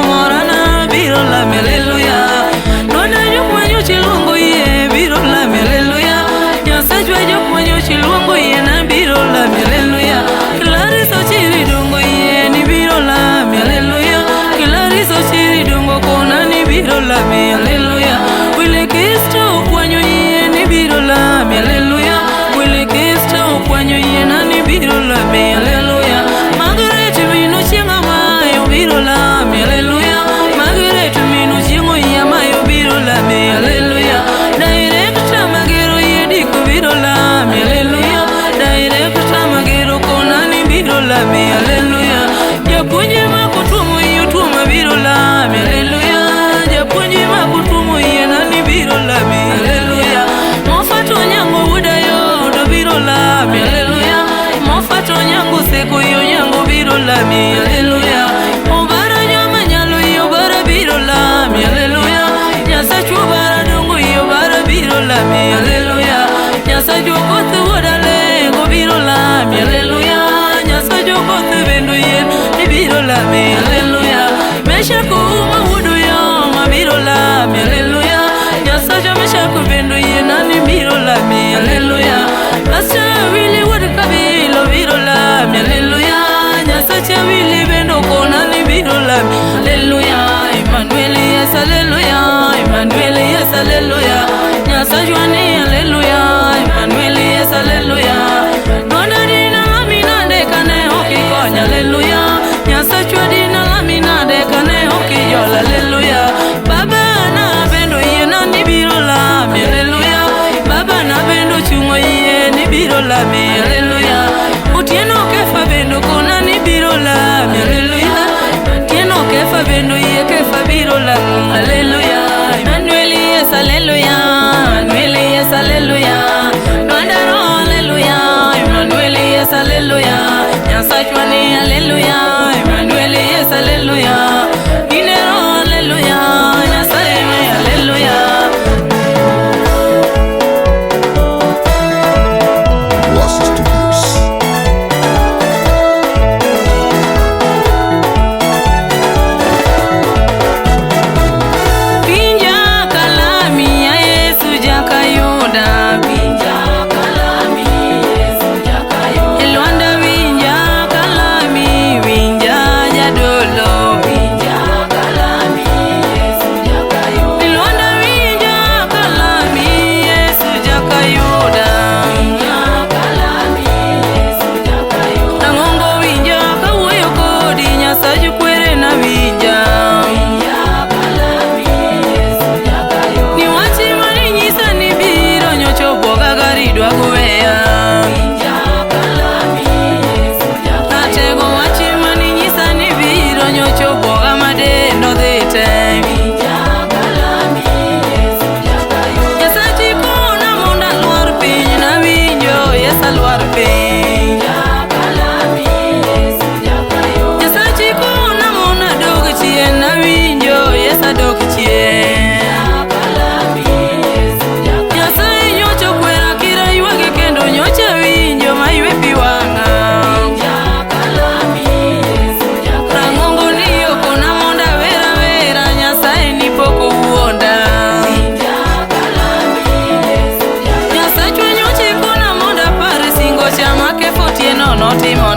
morana biro la haleluya. Nona jokmanyo chiluongo yie biro la haleluya. Nyasachwa jokmanyo chiluongo yie na biro la haleluya. Clarice Ochiri dongo yie ni biro la haleluya. Clarice Ochiri dongo kona ni biro la haleluya. Wile Kristo kwanyo yie ni biro la haleluya. Wile Kristo kwanyo yie na ni biro la haleluya. Margaret mino chienga mayo biro la haleluya. Margaret mino chiengo yie mayo biro la haleluya. Director magero yie diko biro la haleluya. Director magero kona ni biro la haleluya. Japuonje makotuomo yie tuoma biro la haleluya. Japuonje makotuomo yie na ni biro la haleluya. Mofato nyango udayo do biro la haleluya. Mofato nyango seko yo nyango biro la haleluya. Obara nyama nyalo yo bara biro la haleluya. Nyasachu bara dongo yo bara biro la haleluya. Nyasachu kote wadale go biro la haleluya. Nyasachu kote bendo yen ni biro la haleluya. Mesha kuma wudu yo ma biro la haleluya. Nyasachu mesha ku bendo yen na ni biro la haleluya. Asa wili wadu kabilo biro la haleluya. Nyasachu wili bendo kona ni biro la haleluya. Emmanuel yes haleluya. Emmanuel yes haleluya. Nyasachu ani haleluya. Emmanuel yes haleluya. Nona dina lamina de kane hoki konya haleluya. Nyasachu dina lamina de kane hoki jol haleluya. Baba na bendo ye na ni biro la haleluya. Baba na bendo chungo ye ni biro la haleluya. Utieno kefa bendo kona ni biro la haleluya. Tieno kefa bendo ye kefa biro la haleluya. Emmanuel yes haleluya. Emmanuel yes haleluya. Nwandaro haleluya. Emmanuel yes haleluya. Nyasachu ani haleluya. Emmanuel yes haleluya. Inero haleluya. Nyasaye haleluya. Pinja kalami ya Yesu jakayuda. Pinja kalami Yesu jakayuda. Elwanda winja kalami winja jadolo. Pinja kalami Yesu jakayuda. Elwanda winja kalami Yesu jakayuda. Pinja kalami Yesu jakayuda. Nangongo winja kawuoyo kodi Nyasachu kwere na winja. Pinja kalami Yesu jakayuda. Ni wachi mani nyisa ni biro nyocho boga gari dwa kuweya. Pinja kalami Yesu jakayuda. Natego wachi mani nyisa ni biro nyocho boga madendo dhite. Pinja kalami Yesu jakayuda. Nyasachi kona monda luar piny na winjo Yesu luar piny. Pinja kalami Yesu jakayuda. Nyasachi kona mona dog chien na winjo Yesu dog chien. Nyasaye nyocho kwera kira ywage kendo nyocha winjo ma ywe pi wang'a. Rangongo ni yoko na monda vera vera Nyasaye ni poko uonda. Nyasachu nyoche kona monda pare singo chama ke fotie nono timo